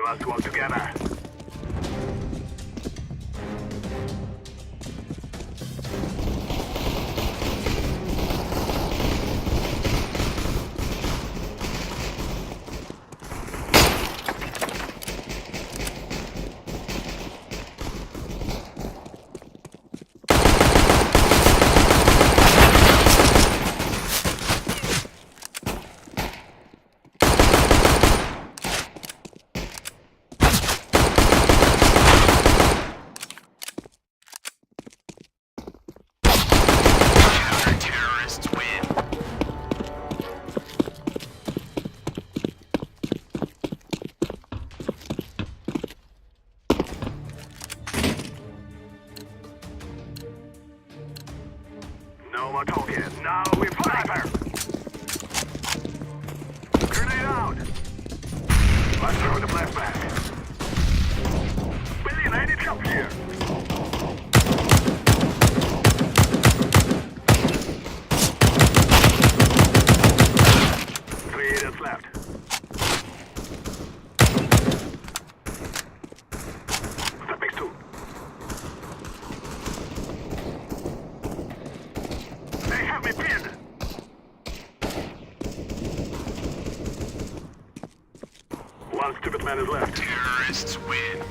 must work together. No more talking. Now we fire! Grenade out! Let's throw the flashback. Billy, I need help here. Three units left. That makes two. They have me pinned! One stupid man is left. Terrorists win.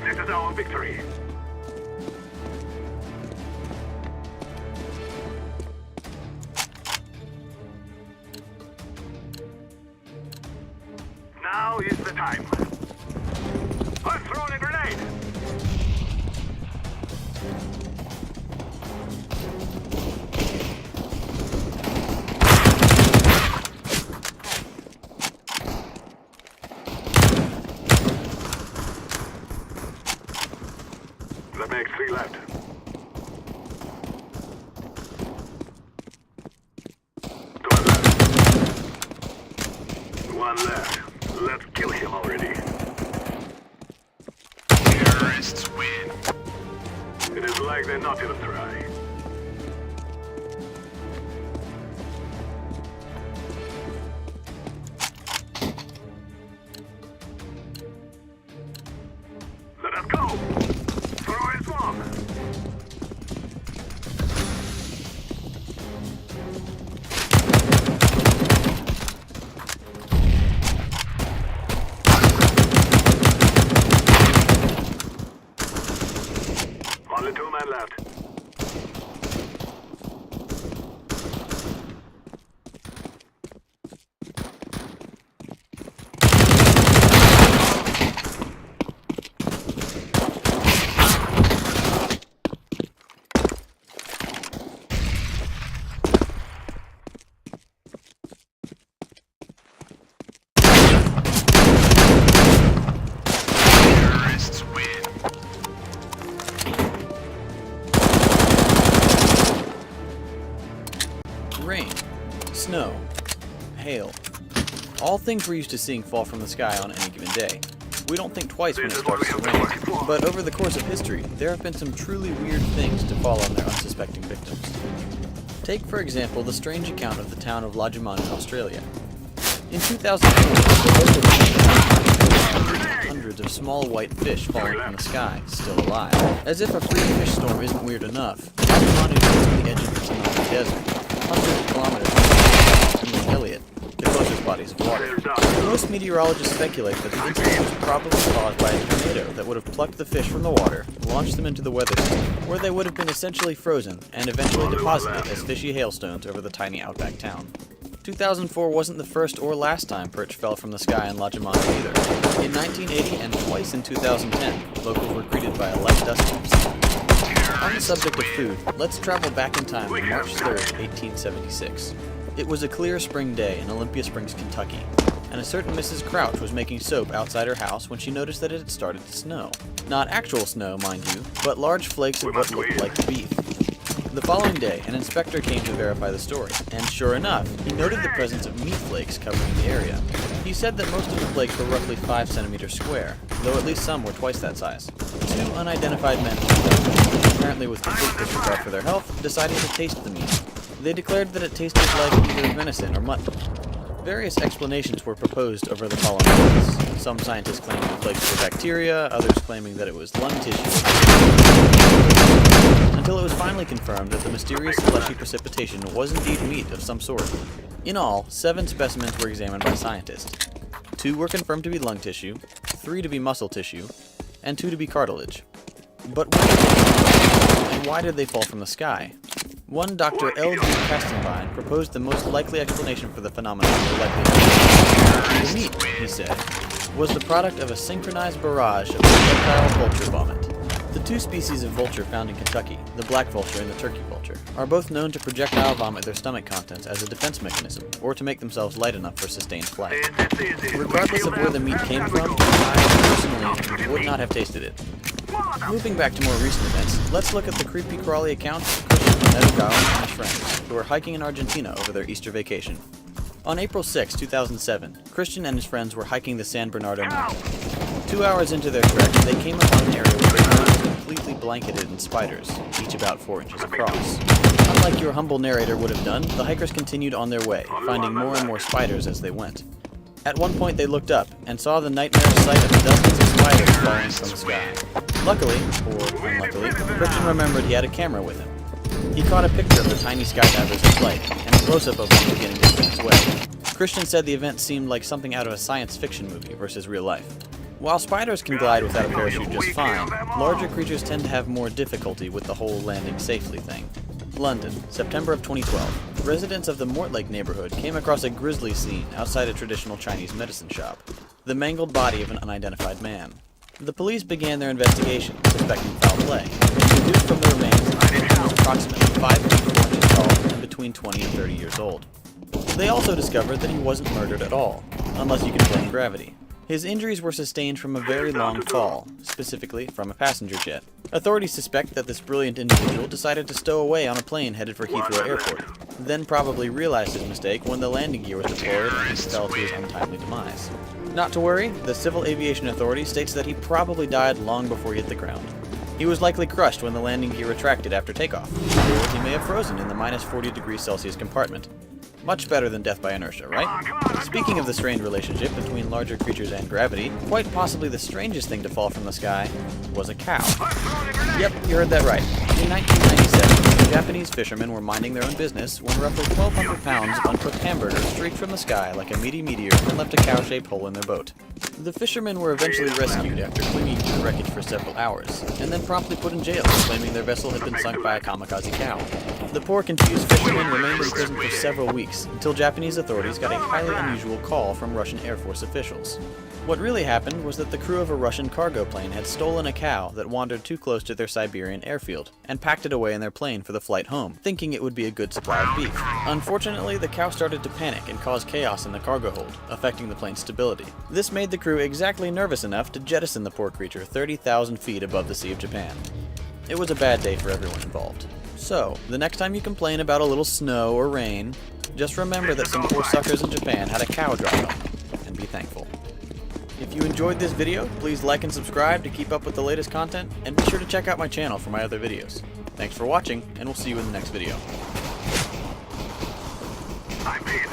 This is our victory. Now is the time. I'm throwing a grenade! That makes three left. Two left. One left. Let's kill him already. Terrorists win. It is like they're not even try. Let us go! Throw his bomb! Only two men left. Terrorists win. Rain, snow, hail. All things we're used to seeing fall from the sky on any given day. We don't think twice when it starts to rain, but over the course of history, there have been some truly weird things to fall on their unsuspecting victims. Take, for example, the strange account of the town of Lajiman in Australia. In 2004, the local hundreds of small white fish falling from the sky, still alive. As if a freak fish storm isn't weird enough, Lajiman is on the edge of the Sonoma Desert, hundreds of kilometers from Lake Elliott, the closest bodies of water. Most meteorologists speculate that the incident was probably caused by a tornado that would have plucked the fish from the water, launched them into the weather system, where they would have been essentially frozen, and eventually deposited as fishy hailstones over the tiny outback town. 2004 wasn't the first or last time perch fell from the sky in Lajiman either. In 1980 and twice in 2010, locals were greeted by a light dust storm. On the subject of food, let's travel back in time to March 3rd, 1876. It was a clear spring day in Olympia Springs, Kentucky, and a certain Mrs. Crouch was making soap outside her house when she noticed that it had started to snow. Not actual snow, mind you, but large flakes of what looked like beef. The following day, an inspector came to verify the story, and sure enough, he noted the presence of meat flakes covering the area. He said that most of the flakes were roughly 5 centimeters square, though at least some were twice that size. Two unidentified men, apparently with complete disregard for their health, decided to taste the meat. They declared that it tasted like either venison or mutton. Various explanations were proposed over the following months. Some scientists claiming the flakes were bacteria, others claiming that it was lung tissue, until it was finally confirmed that the mysterious slushy precipitation was indeed meat of some sort. In all, 7 specimens were examined by scientists. 2 were confirmed to be lung tissue, 3 to be muscle tissue, and 2 to be cartilage. But where did they come from, and why did they fall from the sky? One Dr. L. G. Kastenbein proposed the most likely explanation for the phenomenon more likely. The meat, he said, was the product of a synchronized barrage of projectile vulture vomit. The 2 species of vulture found in Kentucky, the black vulture and the turkey vulture, are both known to projectile vomit their stomach contents as a defense mechanism, or to make themselves light enough for sustained flight. Regardless of where the meat came from, I personally would not have tasted it. Moving back to more recent events, let's look at the creepy crawly account of Christian and his friends, who were hiking in Argentina over their Easter vacation. On April 6, 2007, Christian and his friends were hiking the San Bernardo Mountain. 2 hours into their trek, they came upon an area where the ground was completely blanketed in spiders, each about 4 inches across. Unlike your humble narrator would have done, the hikers continued on their way, finding more and more spiders as they went. At one point they looked up, and saw the nightmare sight of dozens of spiders falling from the sky. Luckily, or unluckily, Christian remembered he had a camera with him. He caught a picture of the tiny skydivers in flight, and a close-up of one beginning to spin its way. Christian said the event seemed like something out of a science fiction movie versus real life. While spiders can glide without a parachute just fine, larger creatures tend to have more difficulty with the whole landing safely thing. London, September of 2012. Residents of the Mortlake neighborhood came across a grisly scene outside a traditional Chinese medicine shop. The mangled body of an unidentified man. The police began their investigation, suspecting foul play, and deduced from the remains that the man was approximately 5 feet 4 inches tall and between 20 and 30 years old. They also discovered that he wasn't murdered at all, unless you can blame gravity. His injuries were sustained from a very long fall, specifically from a passenger jet. Authorities suspect that this brilliant individual decided to stow away on a plane headed for Heathrow Airport, then probably realized his mistake when the landing gear was deployed and he fell to his untimely demise. Not to worry, the Civil Aviation Authority states that he probably died long before he hit the ground. He was likely crushed when the landing gear retracted after takeoff, or he may have frozen in the minus 40 degrees Celsius compartment. Much better than death by inertia, right? Speaking of the strained relationship between larger creatures and gravity, quite possibly the strangest thing to fall from the sky was a cow. Yep, you heard that right. In 1997, Japanese fishermen were minding their own business when roughly 1,200 pounds of uncooked hamburgers streaked from the sky like a meaty meteor and left a cow-shaped hole in their boat. The fishermen were eventually rescued after clinging to the wreckage for several hours, and then promptly put in jail, claiming their vessel had been sunk by a kamikaze cow. The poor confused fishermen remained in prison for several weeks, until Japanese authorities got a highly unusual call from Russian Air Force officials. What really happened was that the crew of a Russian cargo plane had stolen a cow that wandered too close to their Siberian airfield, and packed it away in their plane for the flight home, thinking it would be a good supply of beef. Unfortunately, the cow started to panic and cause chaos in the cargo hold, affecting the plane's stability. This made the crew exactly nervous enough to jettison the poor creature 30,000 feet above the Sea of Japan. It was a bad day for everyone involved. So, the next time you complain about a little snow or rain, just remember that some poor suckers in Japan had a cow drop them, and be thankful. If you enjoyed this video, please like and subscribe to keep up with the latest content, and be sure to check out my channel for my other videos. Thanks for watching, and we'll see you in the next video. I'm in.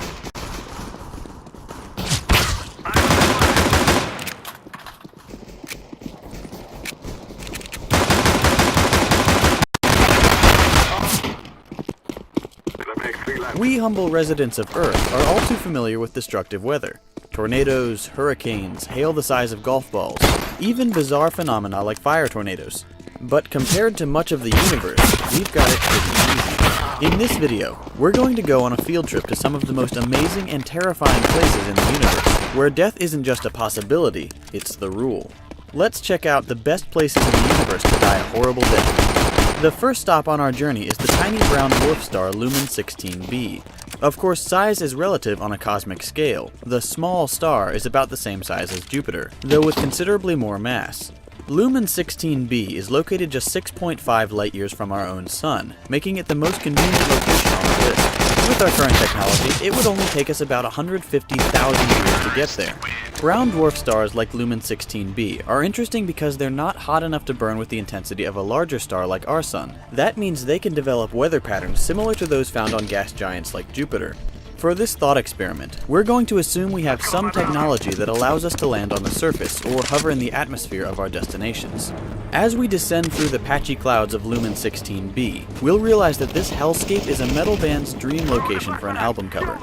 We humble residents of Earth are all too familiar with destructive weather. Tornadoes, hurricanes, hail the size of golf balls, even bizarre phenomena like fire tornadoes. But compared to much of the universe, we've got it pretty easy. In this video, we're going to go on a field trip to some of the most amazing and terrifying places in the universe, where death isn't just a possibility, it's the rule. Let's check out the best places in the universe to die a horrible death. The first stop on our journey is the tiny brown dwarf star Lumen 16b. Of course, size is relative on a cosmic scale. The small star is about the same size as Jupiter, though with considerably more mass. Lumen 16b is located just 6.5 light-years from our own Sun, making it the most convenient location on the list. With our current technology, it would only take us about 150,000 years to get there. Brown dwarf stars like Lumen 16b are interesting because they're not hot enough to burn with the intensity of a larger star like our Sun. That means they can develop weather patterns similar to those found on gas giants like Jupiter. For this thought experiment, we're going to assume we have some technology that allows us to land on the surface or hover in the atmosphere of our destinations. As we descend through the patchy clouds of Lumen 16b, we'll realize that this hellscape is a metal band's dream location for an album cover.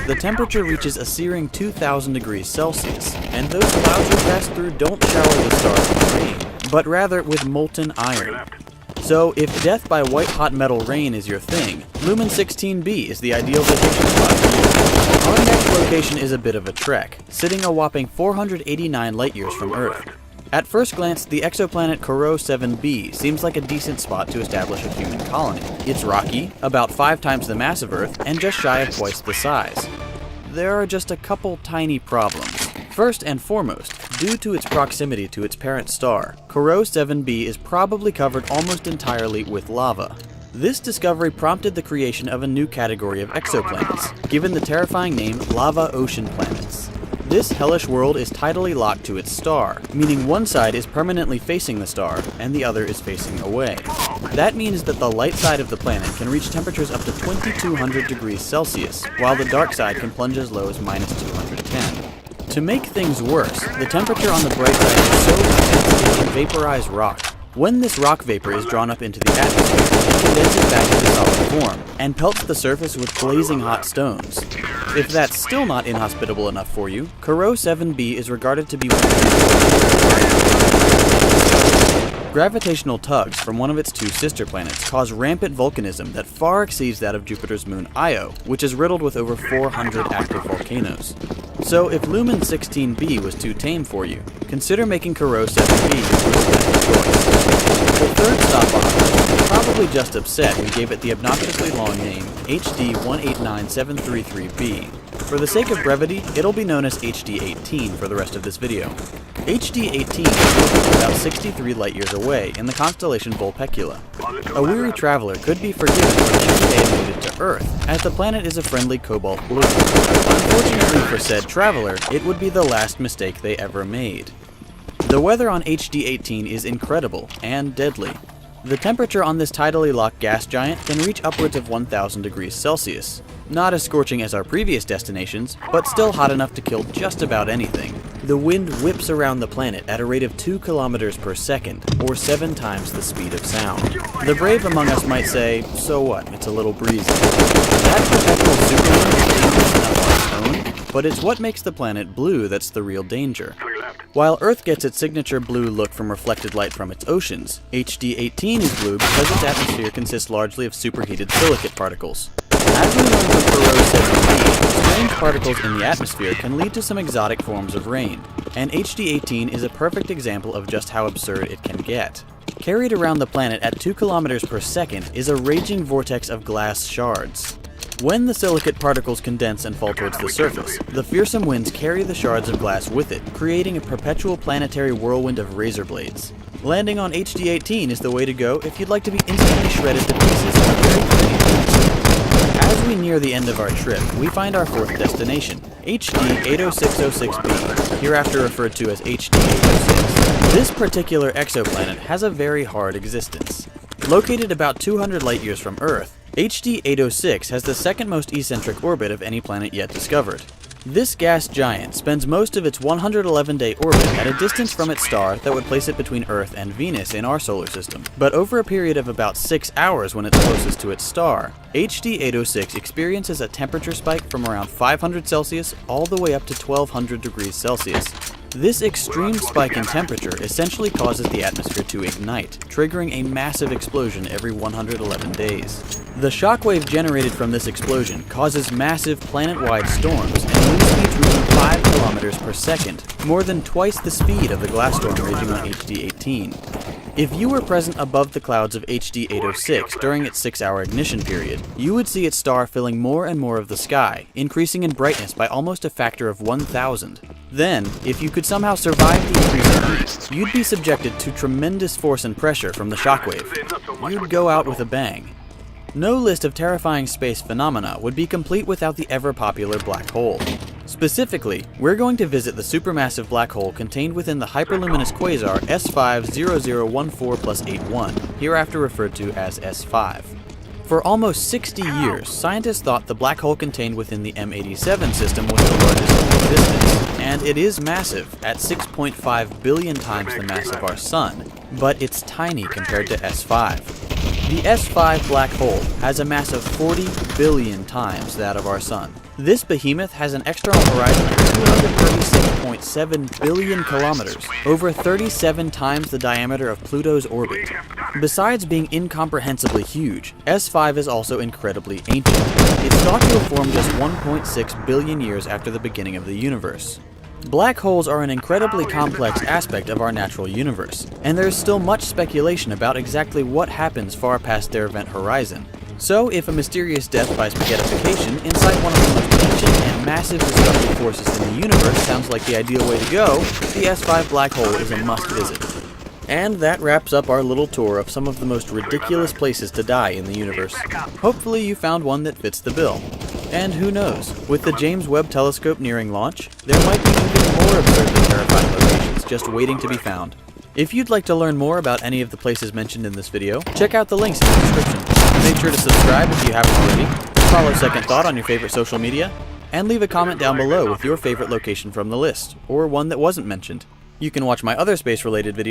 The temperature reaches a searing 2,000 degrees Celsius, and those clouds we pass through don't shower the stars with rain, but rather with molten iron. So, if death by white-hot metal rain is your thing, Lumen 16b is the ideal vacation spot for you. Our next location is a bit of a trek, sitting a whopping 489 light-years from Earth. At first glance, the exoplanet Corot 7b seems like a decent spot to establish a human colony. It's rocky, about 5 times the mass of Earth, and just shy of twice the size. There are just a couple tiny problems. First and foremost, due to its proximity to its parent star, Corot 7b is probably covered almost entirely with lava. This discovery prompted the creation of a new category of exoplanets, given the terrifying name Lava Ocean Planets. This hellish world is tidally locked to its star, meaning one side is permanently facing the star, and the other is facing away. That means that the light side of the planet can reach temperatures up to 2,200 degrees Celsius, while the dark side can plunge as low as minus 210. To make things worse, the temperature on the bright side is so intense it can vaporize rock. When this rock vapor is drawn up into the atmosphere, it condenses back into solid form, and pelts the surface with blazing hot stones. If that's still not inhospitable enough for you, Corot 7b is regarded to be one of Gravitational tugs from one of its 2 sister planets cause rampant volcanism that far exceeds that of Jupiter's moon Io, which is riddled with over 400 active volcanoes. So if Lumen 16b was too tame for you, consider making Corot 7b your first choice. The third stop on our list is probably just upset we gave it the obnoxiously long name HD 189733b. For the sake of brevity, it'll be known as HD 18 for the rest of this video. HD 18 is located about 63 light-years away in the constellation Vulpecula. A weary traveler could be forgiven for thinking they had made it to Earth, as the planet is a friendly cobalt blue. Unfortunately for said traveler, it would be the last mistake they ever made. The weather on HD 18 is incredible and deadly. The temperature on this tidally locked gas giant can reach upwards of 1,000 degrees Celsius. Not as scorching as our previous destinations, but still hot enough to kill just about anything. The wind whips around the planet at a rate of 2 kilometers per second, or 7 times the speed of sound. The brave among us might say, so what, it's a little breezy. That perpetual superwind is dangerous enough on its own, but it's what makes the planet blue that's the real danger. While Earth gets its signature blue look from reflected light from its oceans, HD 18 is blue because its atmosphere consists largely of superheated silicate particles. As we learned from Corot 7b, strange particles in the atmosphere can lead to some exotic forms of rain, and HD 18 is a perfect example of just how absurd it can get. Carried around the planet at 2 kilometers per second is a raging vortex of glass shards. When the silicate particles condense and fall towards the surface, the fearsome winds carry the shards of glass with it, creating a perpetual planetary whirlwind of razor blades. Landing on HD 18 is the way to go if you'd like to be instantly shredded to pieces on a very pretty planet. As we near the end of our trip, we find our 4th destination, HD 80606b, hereafter referred to as HD 806. This particular exoplanet has a very hard existence. Located about 200 light-years from Earth, HD 806 has the second most eccentric orbit of any planet yet discovered. This gas giant spends most of its 111-day orbit at a distance from its star that would place it between Earth and Venus in our solar system. But over a period of about 6 hours when it's closest to its star, HD 806 experiences a temperature spike from around 500 Celsius all the way up to 1,200 degrees Celsius. This extreme spike in temperature essentially causes the atmosphere to ignite, triggering a massive explosion every 111 days. The shockwave generated from this explosion causes massive planet-wide storms and wind speeds reaching 5 kilometers per second, more than twice the speed of the glass storm raging on HD 18. If you were present above the clouds of HD 806 during its 6-hour ignition period, you would see its star filling more and more of the sky, increasing in brightness by almost a factor of 1,000. Then, if you could somehow survive the increase in heat, you'd be subjected to tremendous force and pressure from the shockwave. You'd go out with a bang. No list of terrifying space phenomena would be complete without the ever-popular black hole. Specifically, we're going to visit the supermassive black hole contained within the hyperluminous quasar S50014+81, hereafter referred to as S5. For almost 60 years, scientists thought the black hole contained within the M87 system was the largest in existence, and it is massive, at 6.5 billion times the mass of our Sun, but it's tiny compared to S5. The S5 black hole has a mass of 40 billion times that of our Sun. This behemoth has an external horizon of 236.7 billion kilometers, over 37 times the diameter of Pluto's orbit. Besides being incomprehensibly huge, S5 is also incredibly ancient. It's thought to have formed just 1.6 billion years after the beginning of the universe. Black holes are an incredibly complex aspect of our natural universe, and there is still much speculation about exactly what happens far past their event horizon. So, if a mysterious death by spaghettification inside one of the most ancient and massive destructive forces in the universe sounds like the ideal way to go, the S5 black hole is a must-visit. And that wraps up our little tour of some of the most ridiculous places to die in the universe. Hopefully you found one that fits the bill. And who knows, with the James Webb Telescope nearing launch, there might be even more absurdly terrifying locations just waiting to be found. If you'd like to learn more about any of the places mentioned in this video, check out the links in the description. Make sure to subscribe if you haven't already, follow Second Thought on your favorite social media, and leave a comment down below with your favorite location from the list, or one that wasn't mentioned. You can watch my other space-related videos